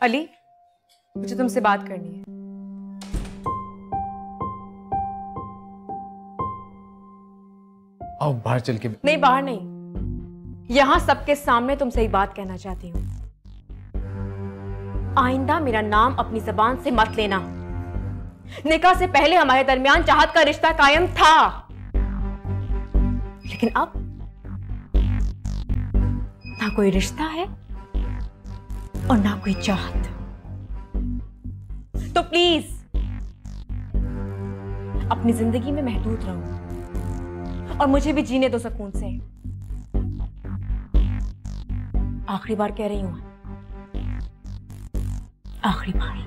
अली, मुझे तुमसे बात करनी है। आओ बाहर चल के। नहीं, बाहर नहीं, यहां सबके सामने तुमसे एक बात कहना चाहती हूं। आइंदा मेरा नाम अपनी जबान से मत लेना। निकाह से पहले हमारे दरमियान चाहत का रिश्ता कायम था, लेकिन अब ना कोई रिश्ता है और ना कोई चाहत। तो प्लीज अपनी जिंदगी में महदूद रहो और मुझे भी जीने दो सुकून से। आखिरी बार कह रही हूं, आखिरी बार।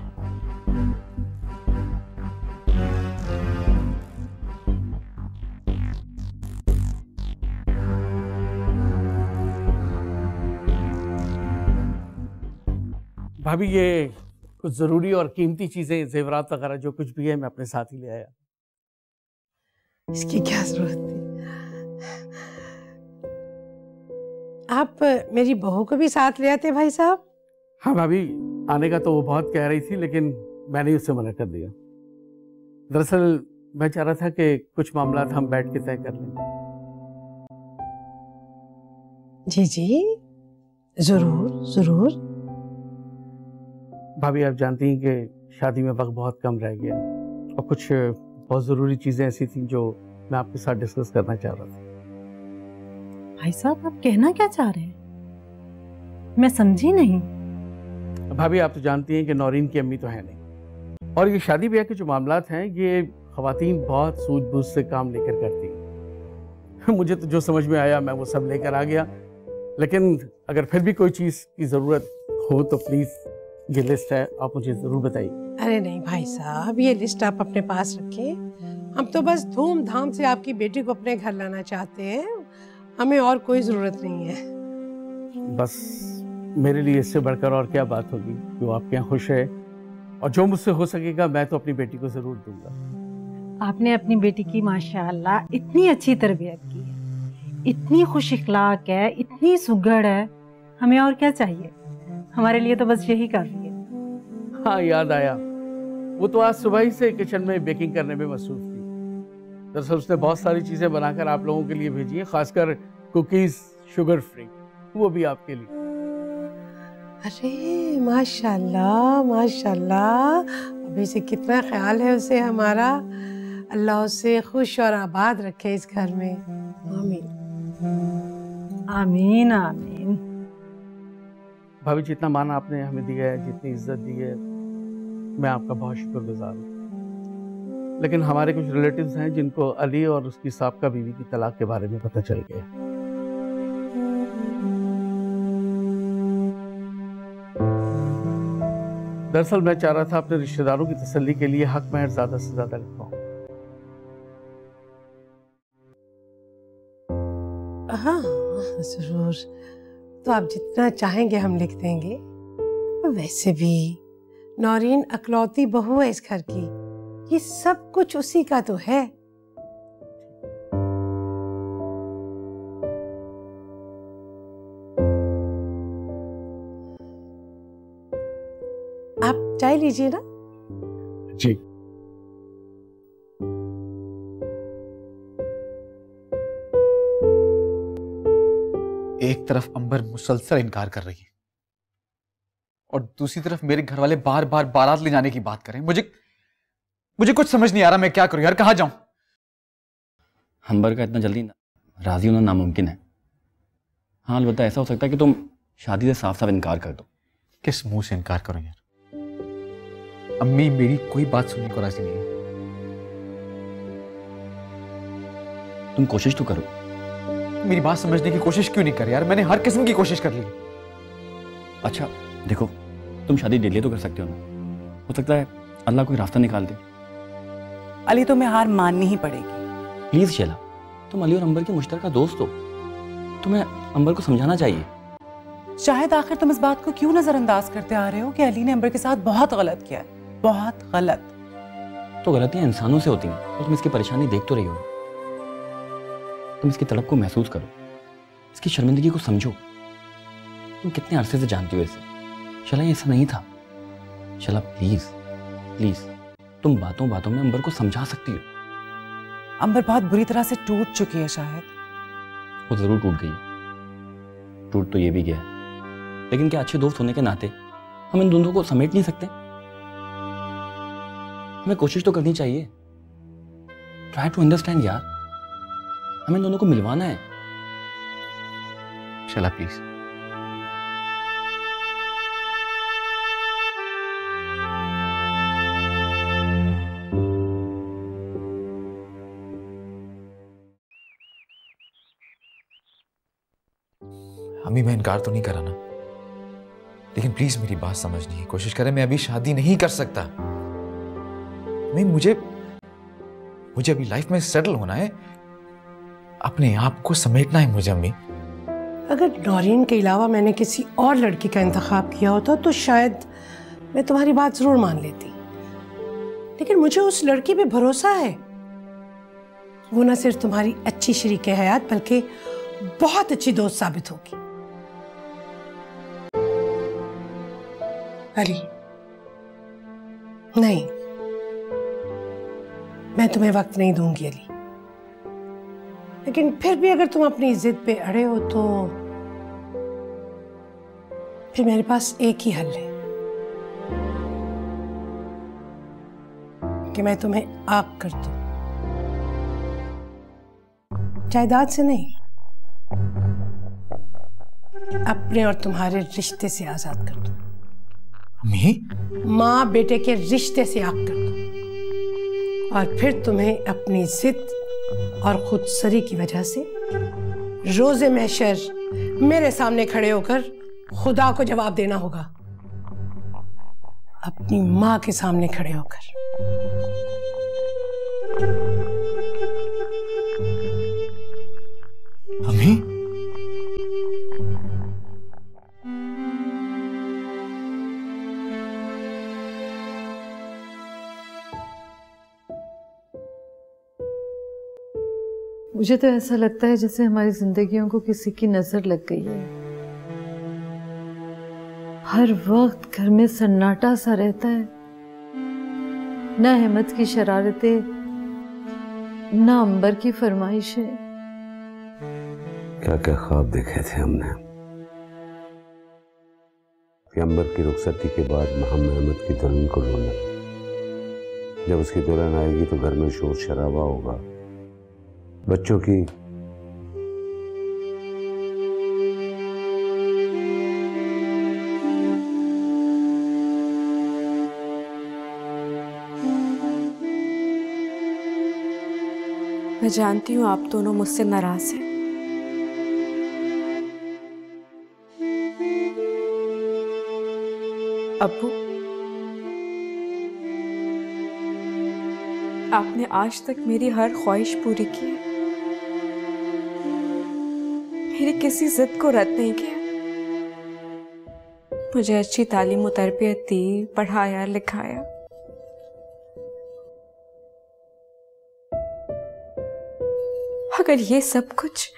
भाभी, ये कुछ जरूरी और कीमती चीजें, जेवरात वगैरह जो कुछ भी है, मैं अपने साथ ही ले आया। इसकी क्या जरूरत थी? आप मेरी बहू को भी साथ ले आते भाई साहब। हाँ भाभी, आने का तो वो बहुत कह रही थी, लेकिन मैंने उससे मना कर दिया। दरअसल मैं चाह रहा था कि कुछ मामला हम बैठ के तय कर लें। जी जी, जरूर जरूर। भाभी, आप जानती हैं कि शादी में वक्त बहुत कम रह गया और कुछ बहुत ज़रूरी चीज़ें ऐसी थी जो मैं आपके साथ डिस्कस करना चाह रहा था। भाई साहब, आप कहना क्या चाह रहे हैं? मैं समझी नहीं। भाभी, आप तो जानती हैं कि नौरीन की अम्मी तो है नहीं, और ये शादी ब्याह के जो मामलात हैं, ये ख़वातीन बहुत सूझबूझ से काम लेकर करती हैं। मुझे तो जो समझ में आया मैं वो सब लेकर आ गया, लेकिन अगर फिर भी कोई चीज़ की ज़रूरत हो तो प्लीज़ ये लिस्ट है, आप मुझे ज़रूर बताइए। अरे नहीं भाई साहब, ये लिस्ट आप अपने पास रखें। हम तो बस धूमधाम से आपकी बेटी को अपने घर लाना चाहते हैं, हमें और कोई ज़रूरत नहीं है। बस मेरे लिए इससे बढ़कर और क्या बात होगी। जो आपके यहाँ खुश है, और जो मुझसे हो सकेगा मैं तो अपनी बेटी को ज़रूर दूंगा। आपने अपनी बेटी की माशाअल्लाह इतनी अच्छी तरबियत की है, इतनी खुश इखलाक है, इतनी सुघड़ है, हमें और क्या चाहिए? हमारे लिए तो बस यही काफी है। हाँ, याद आया, वो तो आज सुबह ही से किचन में बेकिंग करने में मसरूफ थी। दरअसल उसने बहुत सारी चीजें बनाकर आप लोगों के लिए भेजी हैं, खासकर कुकीज शुगर फ्री, वो भी आपके लिए। अरे माशाल्लाह माशाल्लाह, अभी से कितना ख्याल है उसे हमारा। अल्लाह उसे खुश और आबाद रखे इस घर में। आमीन आमीन आमीन। भाभी, जितना मान आपने हमें दिया है, जितनी इज्जत दी है, मैं आपका बहुत शुक्रगुजार हूँ। लेकिन हमारे कुछ रिलेटिव्स हैं जिनको अली और उसकी साबका बीवी की तलाक के बारे में पता चल गया। दरअसल मैं चाह रहा था अपने रिश्तेदारों की तसल्ली के लिए हक महर ज्यादा से ज्यादा लिखवाऊं। हाँ जरूर, तो आप जितना चाहेंगे हम लिख देंगे। वैसे भी नौरीन अकलौती बहू है इस घर की, ये सब कुछ उसी का तो है। आप चाय लीजिए ना। जी। एक तरफ अंबर मुसलसल इनकार कर रही है और दूसरी तरफ मेरे घर वाले बार बार बारात ले जाने की बात करें। मुझे कुछ समझ नहीं आ रहा, मैं क्या करूं यार, कहां जाऊं? अंबर का इतना जल्दी राजी होना नामुमकिन है। हाँ, अलबत्ता ऐसा हो सकता है कि तुम शादी से साफ साफ इनकार कर दो। किस मुंह से इनकार करूं यार? अम्मी मेरी कोई बात सुनने को राजी नहीं है। तुम कोशिश तो करो। मेरी बात समझने की कोशिश क्यों नहीं कर यार? मैंने हर किस्म की कोशिश कर ली। अच्छा देखो, तुम शादी डिले तो कर सकते हो ना, हो सकता है अल्लाह कोई रास्ता निकाल दे। अली, तुम्हें हार माननी ही पड़ेगी। प्लीज शैला, तुम अली और अंबर के मुश्तरका दोस्त हो, तुम्हें अंबर को समझाना चाहिए। शायद आखिर तुम इस बात को क्यों नजरअंदाज करते आ रहे हो कि अली ने अंबर के साथ बहुत गलत किया है, बहुत गलत। तो गलतियां इंसानों से होती हैं और तुम इसकी परेशानी देख तो रही हो। तुम इसकी तड़प को महसूस करो, इसकी शर्मिंदगी को समझो। तुम कितने अरसे से जानती हो इसे। शैला, ये ऐसा नहीं था, शला प्लीज प्लीज, तुम बातों बातों में अंबर को समझा सकती हो। अंबर बहुत बुरी तरह से टूट चुकी है शायद। वो जरूर टूट गई, टूट तो ये भी गया है, लेकिन क्या अच्छे दोस्त होने के नाते हम इन दोनों को समेट नहीं सकते? हमें कोशिश तो करनी चाहिए। ट्राई टू अंडरस्टैंड यार, हमें इन दोनों को मिलवाना है। शला प्लीज। अम्मी मैं इनकार तो नहीं कर रहा ना, लेकिन प्लीज मेरी बात समझने की कोशिश करें। मैं अभी शादी नहीं कर सकता। मैं मुझे अभी लाइफ में सेटल होना है, अपने आप को समेटना है मुझे। अम्मी अगर नौरीन के अलावा मैंने किसी और लड़की का इंतखाब किया होता तो शायद मैं तुम्हारी बात जरूर मान लेती, लेकिन मुझे उस लड़की पे भरोसा है। वो न सिर्फ तुम्हारी अच्छी शरीक हयात बल्कि बहुत अच्छी दोस्त साबित होगी। अली नहीं, मैं तुम्हें वक्त नहीं दूंगी अली, लेकिन फिर भी अगर तुम अपनी जिद पे अड़े हो तो फिर मेरे पास एक ही हल है कि मैं तुम्हें आग कर दूं। जायदाद से नहीं, अपने और तुम्हारे रिश्ते से आजाद कर दूं। माँ बेटे के रिश्ते से आग कर दूं, और फिर तुम्हें अपनी जिद और खुदसरी की वजह से रोज़े महशर मेरे सामने खड़े होकर खुदा को जवाब देना होगा, अपनी माँ के सामने खड़े होकर। अम्मी मुझे तो ऐसा लगता है जैसे हमारी जिंदगियों को किसी की नजर लग गई है। हर वक्त घर में सन्नाटा सा रहता है, न अहमद की शरारतें, न अंबर की फरमाइशें। क्या क्या ख्वाब देखे थे हमने कि अंबर की रुखसती के बाद हम अहमद की दुल्हन को ढूंढना। जब उसकी दुल्हन आएगी तो घर में शोर शराबा होगा, बच्चों की मैं जानती हूँ आप दोनों मुझसे नाराज हैं, अब्बू। आपने आज तक मेरी हर ख्वाहिश पूरी की है, मेरी किसी जिद को रद्द नहीं किया। मुझे अच्छी तालीम और तरबियत दी, पढ़ाया लिखाया। अगर ये सब कुछ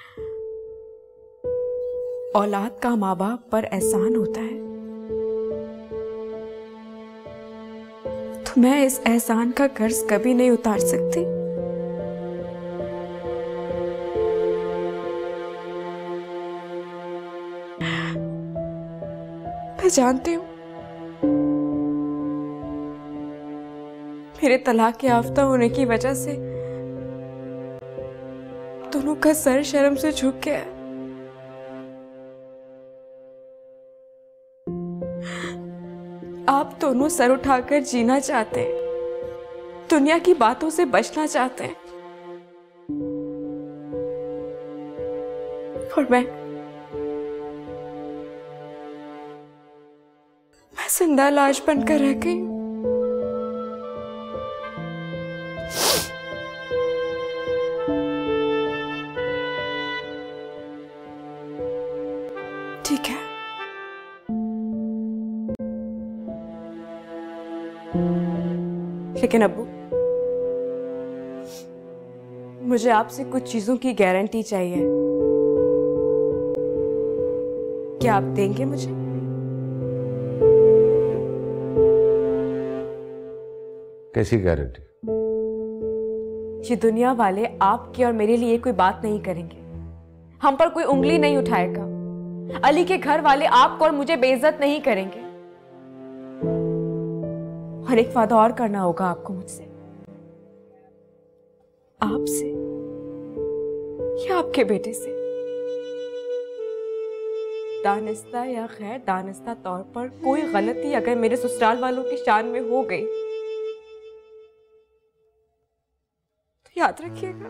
औलाद का माँ बाप पर एहसान होता है तो मैं इस एहसान का कर्ज कभी नहीं उतार सकती। मैं जानती हूँ मेरे तलाक याफ्ता होने की वजह से दोनों का सर शर्म से झुक गया। आप दोनों सर उठाकर जीना चाहते हैं, दुनिया की बातों से बचना चाहते हैं, और मैं जिंदा लाश बनकर रह गई। ठीक है, लेकिन अब्बू मुझे आपसे कुछ चीजों की गारंटी चाहिए। क्या आप देंगे मुझे? कैसी गारंटी? ये दुनिया वाले आपकी और मेरे लिए कोई बात नहीं करेंगे, हम पर कोई उंगली नहीं उठाएगा। अली के घर वाले आपको और मुझे बेइज्जत नहीं करेंगे। और एक वादा और करना होगा आपको मुझसे, आपसे या आपके बेटे से। दानिस्ता या गैर दानिस्ता तौर पर कोई गलती अगर मेरे ससुराल वालों की शान में हो गई तो याद रखिएगा,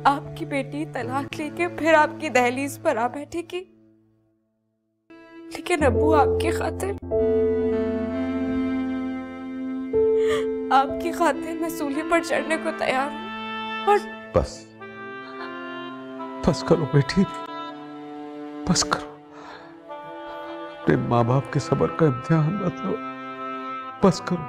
आपकी बेटी तलाक लेके फिर आपकी दहलीज पर आ बैठेगी, लेकिन अब्बू आपकी खातिर मैं सूली पर चढ़ने को तैयार हूं। और बस करो बेटी, बस करो। अपने माँ बाप के सब्र का इम्तिहान मत लो, बस करो।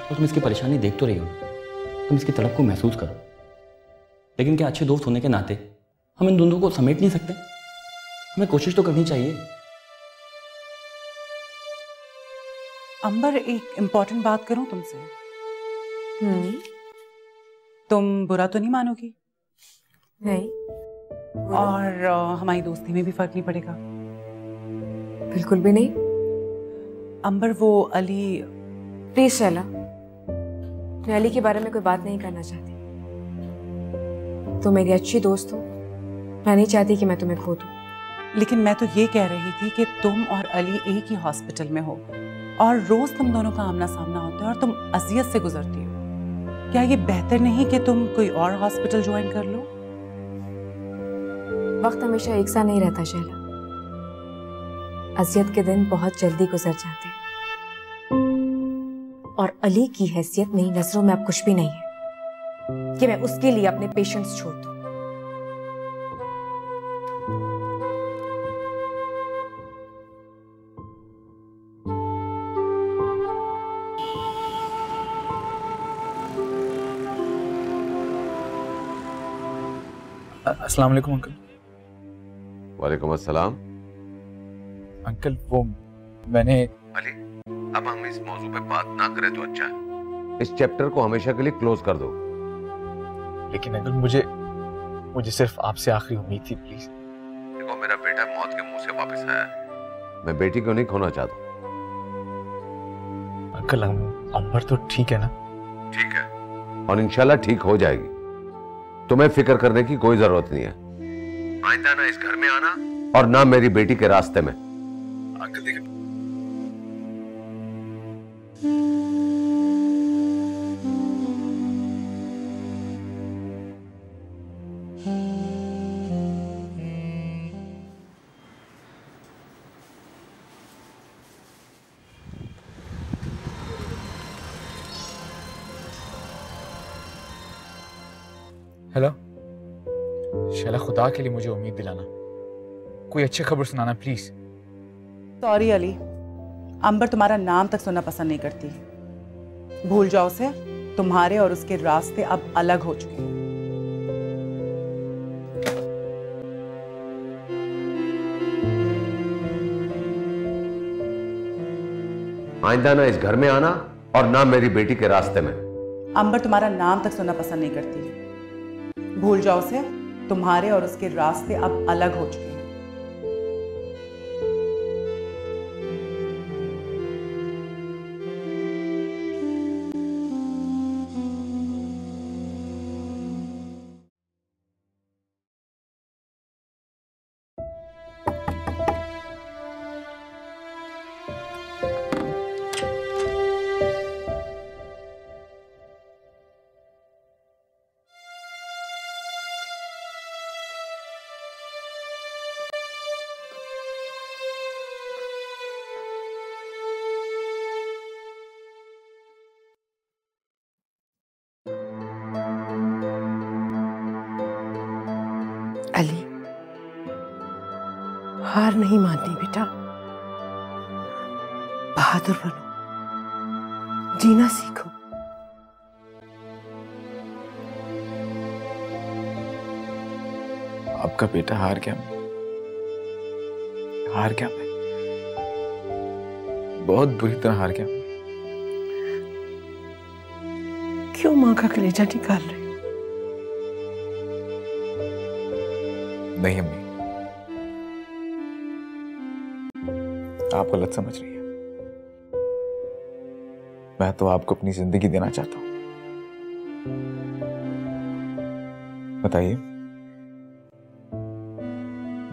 और तुम इसकी परेशानी देख तो रही हो, तुम इसकी तड़प को महसूस करो। लेकिन क्या अच्छे दोस्त होने के नाते हम इन दोनों को समेट नहीं सकते? हमें कोशिश तो करनी चाहिए। अंबर, एक इम्पोर्टेंट बात करूं तुमसे? तुम बुरा तो नहीं मानोगी? नहीं। और हमारी दोस्ती में भी फर्क नहीं पड़ेगा? बिल्कुल भी नहीं। अंबर, वो अली... प्लीज शैला, मैं अली के बारे में कोई बात नहीं करना चाहती। तुम मेरी अच्छी दोस्त हो, मैं नहीं चाहती कि मैं तुम्हें खो दूं। लेकिन मैं तो ये कह रही थी कि तुम और अली एक ही हॉस्पिटल में हो और रोज तुम दोनों का आमना सामना होता है और तुम अजियत से गुजरती हो। क्या ये बेहतर नहीं कि तुम कोई और हॉस्पिटल ज्वाइन कर लो? वक्त हमेशा एक सा नहीं रहता शैला। अजियत के दिन बहुत जल्दी गुजर जाते हैं और अली की हैसियत मेरी नजरों में अब कुछ भी नहीं है कि मैं उसके लिए अपने पेशेंट्स छोड़ दूं। अस्सलाम वालेकुम अंकल। वालेकुम अस्सलाम। अंकल वो मैंने... अली, अब हम इस मौजू पे बात ना करें तो अच्छा है। इस चैप्टर को हमेशा के लिए क्लोज कर दो। लेकिन अंकल मुझे सिर्फ आपसे आखिरी उम्मीद थी, प्लीज। देखो, मेरा बेटा मौत के मुंह से वापस आया है। मैं बेटी को नहीं खोना चाहता। अंकल अंबर तो ठीक है ना? ठीक है, और इंशाल्लाह ठीक हो जाएगी। तुम्हें फिक्र करने की कोई जरूरत नहीं है। आइंदा ना इस घर में आना और ना मेरी बेटी के रास्ते में। अंकल देखिए, हेलो शैला, खुदा के लिए मुझे उम्मीद दिलाना, कोई अच्छी खबर सुनाना प्लीज। सॉरी अली, अंबर तुम्हारा नाम तक सुनना पसंद नहीं करती। भूल जाओ उसे। तुम्हारे और उसके रास्ते अब अलग हो चुके हैं। आइंदा ना इस घर में आना और ना मेरी बेटी के रास्ते में। अंबर तुम्हारा नाम तक सुनना पसंद नहीं करती। भूल जाओ उसे। तुम्हारे और उसके रास्ते अब अलग हो चुके हैं। अली, हार नहीं माननी बेटा। बहादुर बनो, जीना सीखो। आपका बेटा हार गया मैं, बहुत बुरी तरह हार गया। क्यों मां का कलेजा निकाल रहे हो? नहीं अम्मी, आप गलत समझ रही हैं। मैं तो आपको अपनी जिंदगी देना चाहता हूं। बताइए,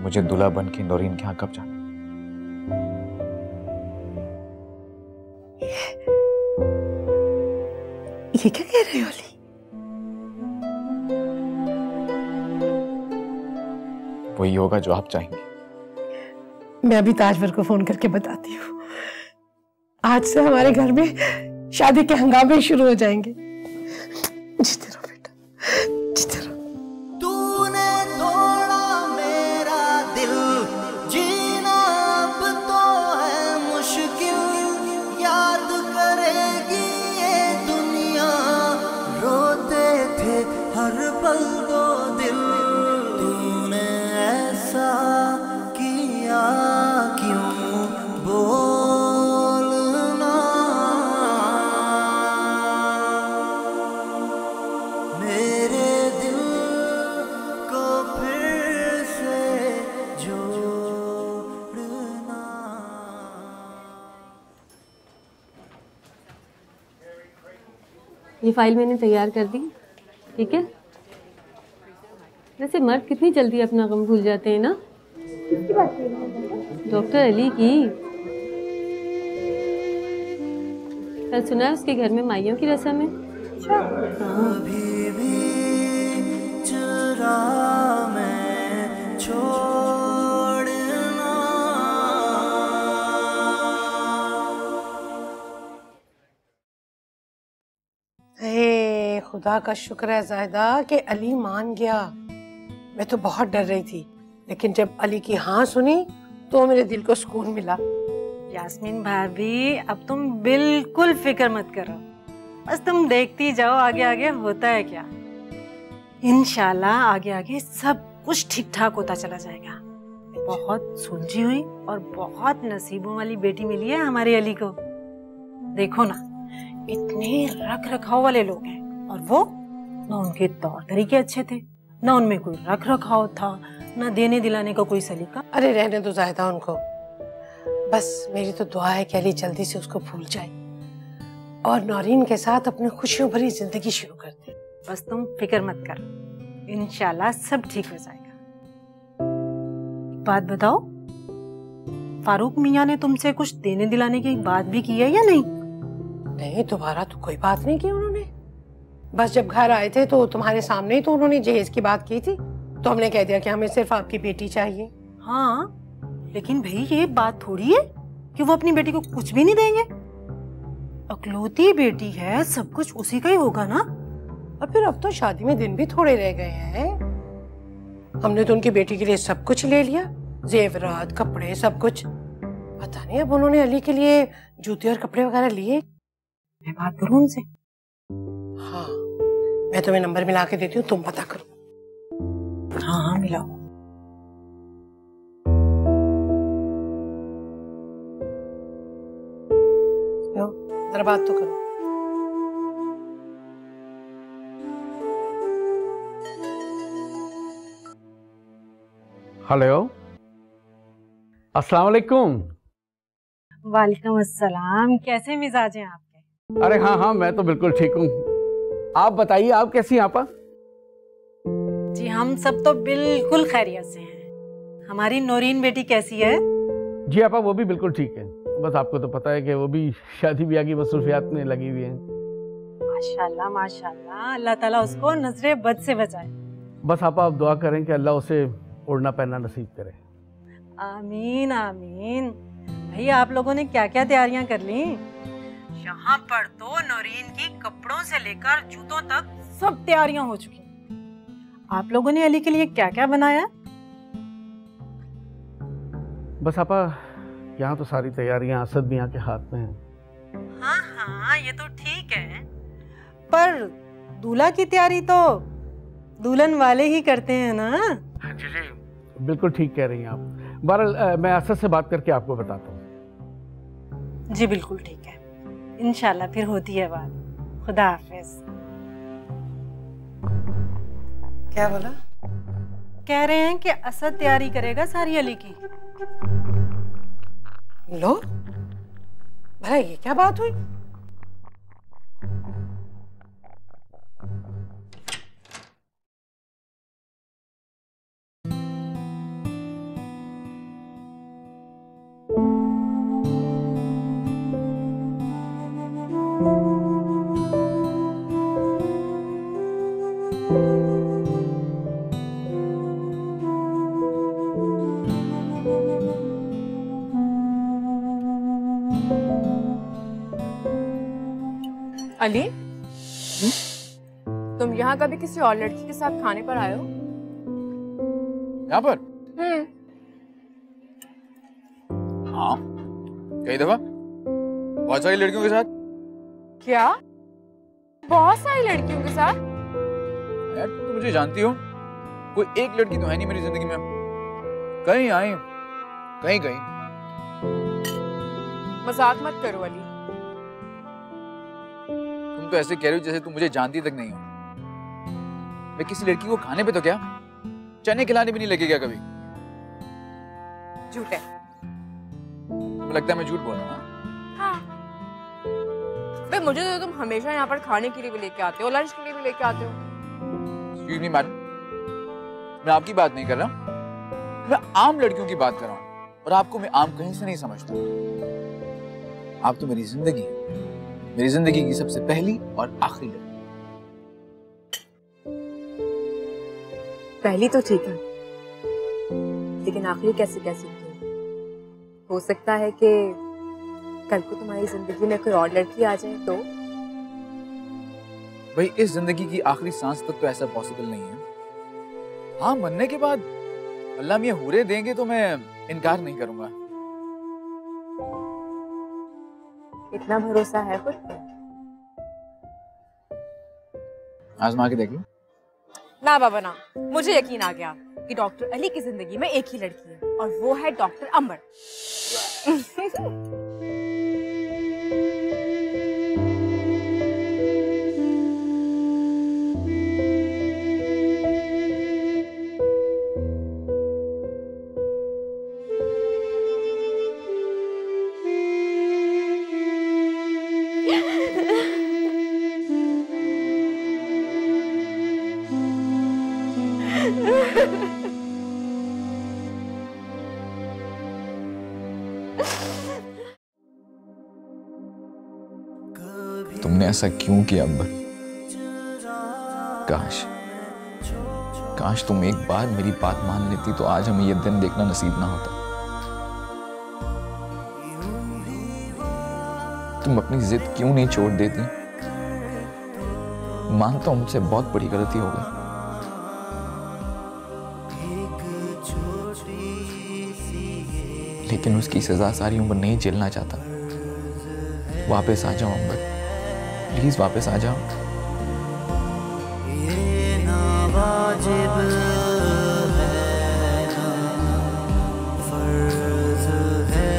मुझे दूल्हा बन के नौरीन के यहां कब जाना? ये क्या कह रहे हो अली? वही होगा जो आप चाहेंगे। मैं अभी ताजवर को फोन करके बताती हूँ। आज से हमारे घर में शादी के हंगामे शुरू हो जाएंगे। जीते रहो बेटा, जीते रहो। तूने तोड़ा मेरा दिल, जीना अब तो है मुश्किल। याद करेगी ये दुनिया, रोते थे हर पल दो ये फाइल मैंने तैयार कर दी, ठीक है। वैसे मर्द कितनी जल्दी अपना गम भूल जाते हैं ना। किसकी बात कर रही हैं? डॉक्टर अली की। कल सुना है उसके घर में माइयों की रस्म है। अच्छा। हाँ। अभी भी चुरा मैं छोड़ना। हे खुदा का शुक्र है ज़ाहिदा कि अली मान गया। मैं तो बहुत डर रही थी, लेकिन जब अली की हाँ सुनी तो मेरे दिल को सुकून मिला। यास्मीन भाभी, अब तुम बिल्कुल फिक्र मत करो, बस तुम देखती जाओ आगे आगे होता है क्या। इंशाल्लाह आगे आगे सब कुछ ठीक ठाक होता चला जाएगा। बहुत सुलझी हुई और बहुत नसीबों वाली बेटी मिली है हमारे अली को। देखो ना, इतने रख रखाव वाले लोग हैं और वो ना उनके तौर तरीके अच्छे थे, ना उनमें कोई रख रखाव था, ना देने दिलाने का कोई सलीका। अरे रहने दो ज़ाहिदा उनको, बस मेरी तो दुआ है कि अली जल्दी से उसको भूल जाए और नौरीन के साथ अपनी खुशियों भरी जिंदगी शुरू कर दे। बस तुम फिक्र मत करो, इंशाल्लाह सब ठीक हो जाएगा। बात बताओ, फारूक मियाँ ने तुमसे कुछ देने दिलाने की बात भी की है या नहीं? नहीं, दोबारा तो कोई बात नहीं की उन्होंने। बस जब घर आए थे तो तुम्हारे सामने ही तो उन्होंने जहेज की बात की थी, तो हमने कह दिया कि हमें सिर्फ आपकी बेटी चाहिए। हाँ, लेकिन भाई ये बात थोड़ी है कि वो अपनी बेटी को कुछ भी नहीं देंगे। अकलौती बेटी है, सब कुछ उसी का ही होगा ना। और फिर अब तो शादी में दिन भी थोड़े रह गए हैं। हमने तो उनकी बेटी के लिए सब कुछ ले लिया, जेवरात, कपड़े, सब कुछ। पता नहीं अब उन्होंने अली के लिए जूते और कपड़े वगैरह लिए। मैं बात करूं उनसे? हाँ, मैं तुम्हें नंबर मिला के देती हूँ, तुम पता करो। हाँ हाँ मिलाओ। जरा बात तो करो। हेलो, अस्सलाम वालेकुम। वालेकुम अस्सलाम। कैसे मिजाज हैं आपके? अरे हाँ हाँ, मैं तो बिल्कुल ठीक हूँ। आप बताइए, आप कैसी हैं आपा? जी हम सब तो बिल्कुल खैरियत से हैं। हमारी नौरीन बेटी कैसी है? जी आपा, वो भी बिल्कुल ठीक है। बस आपको तो पता है कि वो भी शादी ब्याह की मसरूफियात में लगी हुई है। माशाल्लाह माशाल्लाह, अल्लाह ताला उसको नजरे बद से बचाए। बस आपा आप दुआ करें कि अल्लाह उसे ओढ़ना पहनना नसीब करे। आमीन आमीन। भाई आप लोगों ने क्या क्या तैयारियां कर ली? यहाँ पर तो नौरीन की कपड़ों से लेकर जूतों तक सब तैयारियां हो चुकी। आप लोगों ने अली के लिए क्या क्या बनाया? बस आपा यहाँ तो सारी तैयारियां असद मियाँ के हाथ में हैं। हाँ हाँ ये तो ठीक है, पर दूल्हा की तैयारी तो दुल्हन वाले ही करते हैं ना। जी जी बिल्कुल ठीक कह रही हैं आप। बहरहाल मैं असद से बात करके आपको बताता हूँ। जी बिल्कुल ठीक है, इंशाल्लाह फिर होती है बात। खुदा हाफिज। क्या बोला? कह रहे हैं कि असद तैयारी करेगा सारी अली की। लो भला ये क्या बात हुई? अली, तुम यहाँ कभी किसी और लड़की के साथ खाने पर आए हो? यहाँ पर? हाँ, कई दफा, बहुत सारी लड़कियों के साथ। क्या? बहुत सारी लड़कियों के साथ? यार तुम तो मुझे जानती हो, कोई एक लड़की तो है नहीं मेरी जिंदगी में। कहीं आई, कहीं गई। मजाक मत करो अली। तुम तो ऐसे कह रही हो जैसे तुम मुझे जानती तक नहीं हो। मैं किसी लड़की को खाने पे तो क्या, चने खिलाने भी नहीं लगे क्या कभी? झूठ है। तो लगता है मैं झूठ बोल रहा हूँ। हाँ। बे मुझे तो तुम हमेशा यहाँ पर खाने के लिए भी लेके आते हो, लंच के लिए भी लेके आते हो। एक्सक्यूज मी मैडम, मैं आपकी बात नहीं कर रहा, मैं आम लड़कियों की बात कर रहा हूँ, और आपको मैं आम कहीं से नहीं समझता। आप तो मेरी जिंदगी है, मेरी जिंदगी की सबसे पहली और आखिरी लड़की। पहली तो ठीक है, लेकिन आखिरी कैसे कह सकती हूँ? हो सकता है कि कल को तुम्हारी जिंदगी में कोई और लड़की आ जाए तो? भाई इस जिंदगी की आखिरी सांस तक तो ऐसा पॉसिबल नहीं है। हाँ, मरने के बाद अल्लाह मियां हूरे देंगे तो मैं इनकार नहीं करूंगा। इतना भरोसा है खुद पे? आजमा के देख लो। ना बाबा ना, मुझे यकीन आ गया कि डॉक्टर अली की जिंदगी में एक ही लड़की है, और वो है डॉक्टर अंबर। तुमने ऐसा क्यों किया अंबर? काश तुम एक बार मेरी बात मान लेती तो आज हमें ये दिन देखना नसीब ना होता। तुम अपनी जिद क्यों नहीं छोड़ देती? मानता हूं मुझसे बहुत बड़ी गलती हो गई, लेकिन उसकी सजा सारी उम्र नहीं झेलना चाहता। वापस आ जाओ अंबर, प्लीज वापस आ जाओ। ये ना वाजिब है ना फर्ज है।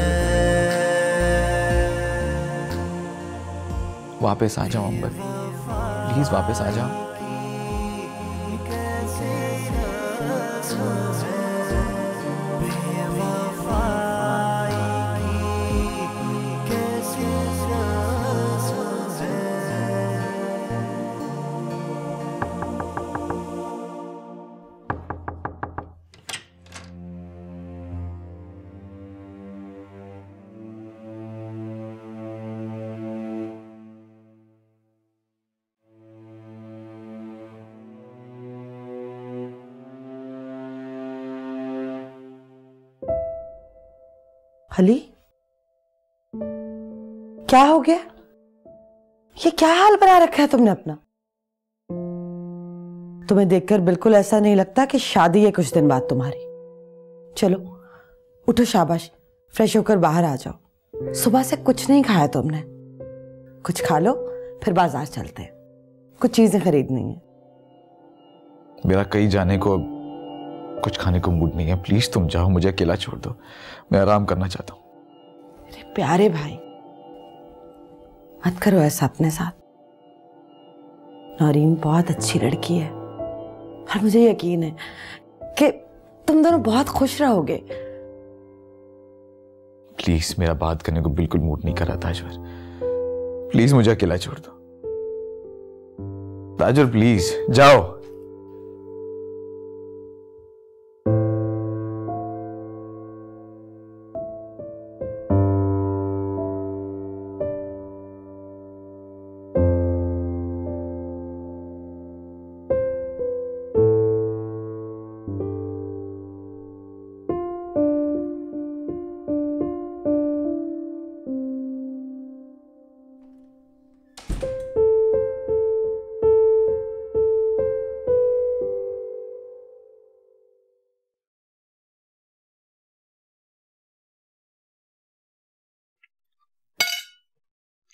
वापस आ जाओ अंबर, प्लीज वापस आ जाओ। अली, क्या हो गया? ये क्या हाल बना रखा है तुमने अपना? तुम्हें देखकर बिल्कुल ऐसा नहीं लगता कि शादी है कुछ दिन बाद तुम्हारी। चलो उठो, शाबाश, फ्रेश होकर बाहर आ जाओ। सुबह से कुछ नहीं खाया तुमने, कुछ खा लो, फिर बाजार चलते हैं, कुछ चीजें खरीदनी है। मेरा कहीं जाने को कुछ खाने को मूड नहीं है, प्लीज तुम जाओ, मुझे अकेला छोड़ दो, मैं आराम करना चाहता हूँ। अरे प्यारे भाई, मत करो ऐसा अपने साथ। नौरीन बहुत अच्छी लड़की है और मुझे यकीन है कि तुम दोनों बहुत खुश रहोगे। प्लीज, मेरा बात करने को बिल्कुल मूड नहीं कर रहा ताजवर, प्लीज मुझे अकेला छोड़ दो। ताजवर प्लीज जाओ।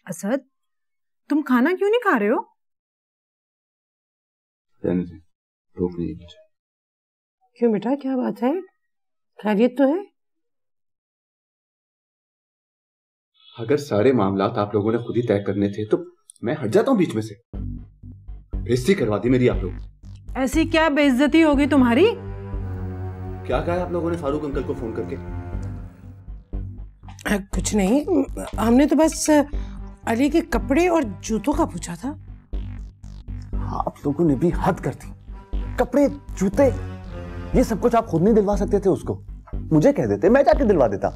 असद, तुम खाना क्यों नहीं खा रहे हो? भूख नहीं है। क्यों बेटा, क्या बात है? खैरियत तो है? अगर सारे मामलात आप लोगों ने खुद ही तय करने थे तो मैं हट जाता हूँ बीच में से। बेइज्जती करवा दी मेरी आप लोग। ऐसी क्या बेइज्जती होगी तुम्हारी? क्या कहा आप लोगों ने फारूक अंकल को फोन करके? कुछ नहीं, हमने तो बस अली के कपड़े और जूतों का पूछा था? आप लोगों ने भी हद कर दी। कपड़े, जूते, ये सब कुछ आप खुद नहीं दिलवा सकते थे उसको? मुझे कह देते, मैं जाके दिलवा देता।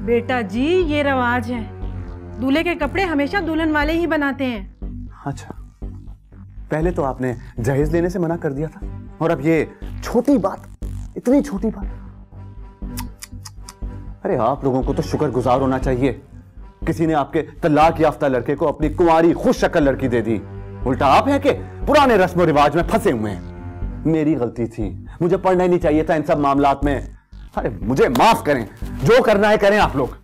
बेटा जी, ये रवाज है, दूल्हे के कपड़े हमेशा दुल्हन वाले ही बनाते हैं। अच्छा, पहले तो आपने जहेज लेने से मना कर दिया था, और अब ये छोटी बात, इतनी छोटी बात। अरे आप लोगों को तो शुक्रगुजार होना चाहिए, किसी ने आपके तलाक याफ्ता लड़के को अपनी कुंवारी खुश शक्ल लड़की दे दी। उल्टा आप हैं कि पुराने रस्म और रिवाज में फंसे हुए हैं। मेरी गलती थी, मुझे पढ़ना ही नहीं चाहिए था इन सब मामलात में। अरे मुझे माफ करें, जो करना है करें आप लोग।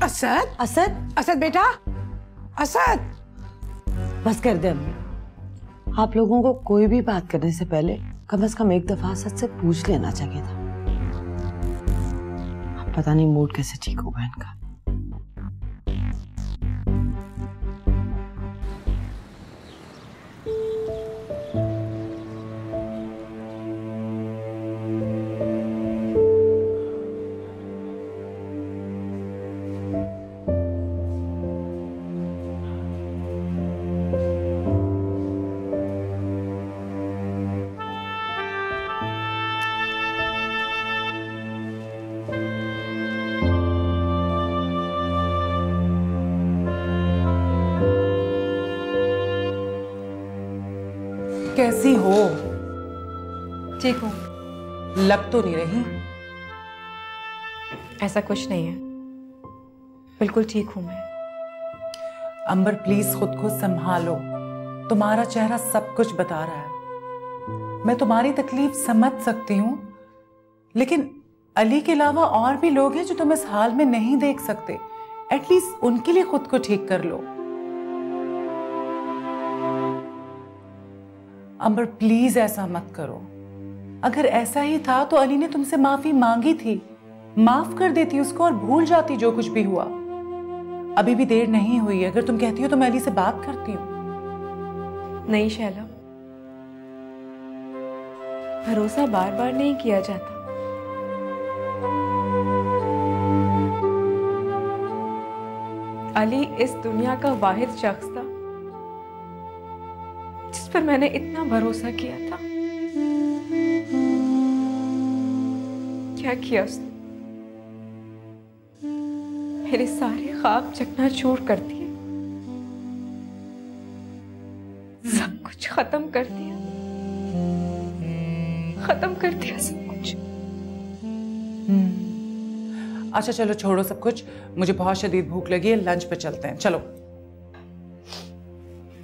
असद, असद, असद बेटा, असद। बस कर दे अम्मी। आप लोगों को कोई भी बात करने से पहले कम से कम एक दफा असद से पूछ लेना चाहिए था। अब पता नहीं मूड कैसे ठीक होगा इनका। कैसी हो? ठीक हूँ। लग तो नहीं रही। ऐसा कुछ नहीं है, बिल्कुल ठीक हूँ मैं। अंबर प्लीज खुद को संभालो, तुम्हारा चेहरा सब कुछ बता रहा है। मैं तुम्हारी तकलीफ समझ सकती हूँ, लेकिन अली के अलावा और भी लोग हैं जो तुम इस हाल में नहीं देख सकते। एटलीस्ट उनके लिए खुद को ठीक कर लो। अंबर प्लीज ऐसा मत करो। अगर ऐसा ही था तो अली ने तुमसे माफी मांगी थी, माफ कर देती उसको और भूल जाती जो कुछ भी हुआ। अभी भी देर नहीं हुई। अगर तुम कहती हो तो मैं अली से बात करती हूँ। नहीं शैला, भरोसा बार बार नहीं किया जाता। अली इस दुनिया का वाहिद शख्स था जिस पर मैंने इतना भरोसा किया था। क्या किया उसने? मेरे सारे ख्वाब चकनाचूर कर दिए, सब कुछ खत्म कर दिया, खत्म कर दिया सब कुछ। अच्छा चलो छोड़ो सब कुछ, मुझे बहुत शदीद भूख लगी है, लंच पे चलते हैं। चलो।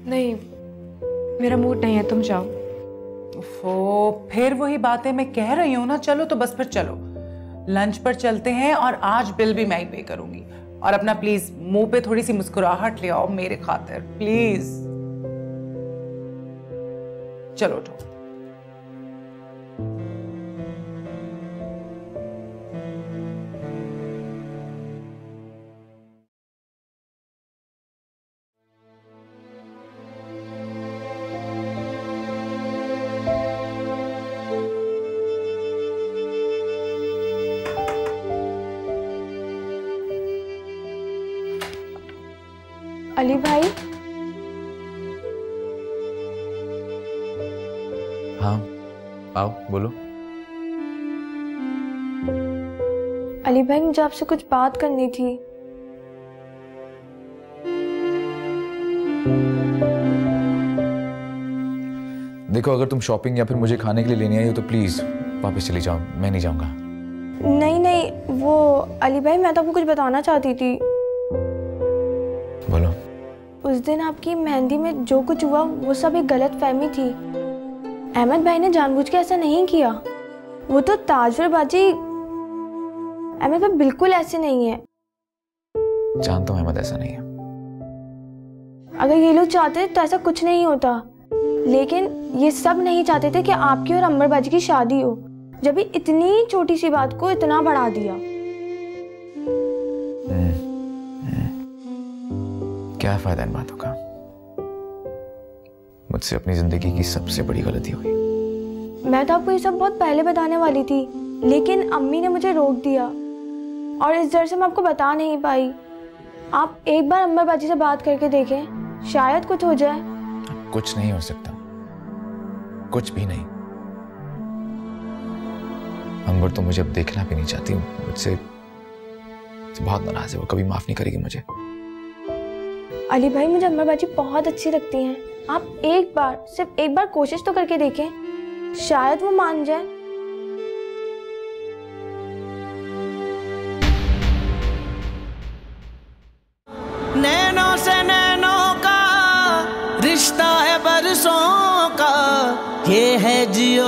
नहीं, मेरा मूड नहीं है, तुम जाओ। ओफो, फिर वही बातें मैं कह रही हूँ ना। चलो तो बस फिर चलो, लंच पर चलते हैं और आज बिल भी मैं ही पे करूंगी। और अपना प्लीज मुंह पे थोड़ी सी मुस्कुराहट ले आओ मेरे खातिर, प्लीज। चलो उठो। अली भाई। हाँ आओ, बोलो। अली भाई, मुझे आपसे कुछ बात करनी थी। देखो, अगर तुम शॉपिंग या फिर मुझे खाने के लिए लेने आई हो तो प्लीज वापस चली जाओ, मैं नहीं जाऊंगा। नहीं नहीं, वो अली भाई, मैं तो आपको कुछ बताना चाहती थी। बोलो। उस दिन आपकी मेहंदी में जो कुछ हुआ वो सब एक गलत फहमी थी। अहमद भाई ने जानबूझ के ऐसा नहीं किया। वो तो ताजवर बाजी, अहमद भाई बिल्कुल ऐसे नहीं है। जानता हूं अहमद ऐसा नहीं है। अगर ये लोग चाहते तो ऐसा कुछ नहीं होता, लेकिन ये सब नहीं चाहते थे कि आपकी और अंबर बाजी की शादी हो, जब भी इतनी छोटी सी बात को इतना बढ़ा दिया। क्या फायदा इन बातों का? मुझसे अपनी जिंदगी की सबसे बड़ी गलती हुई। मैं तो आपको ये सब बहुत पहले बताने वाली थी, लेकिन अम्मी ने मुझे रोक दिया और इस डर से मैं आपको बता नहीं पाई। आप एक बार अंबर बाजी से बात करके देखें, शायद कुछ हो जाए। कुछ नहीं हो सकता, कुछ भी नहीं। अंबर तो मुझे अब देखना भी नहीं चाहती, मुझसे बहुत नाराज है, वो कभी माफ नहीं करेगी मुझे। अली भाई, मुझे अंबर बाजी बहुत अच्छी लगती हैं। आप एक बार, सिर्फ एक बार कोशिश तो करके देखें, शायद वो मान जाए। नैनों से नैनों का रिश्ता है बरसों का, ये है जियो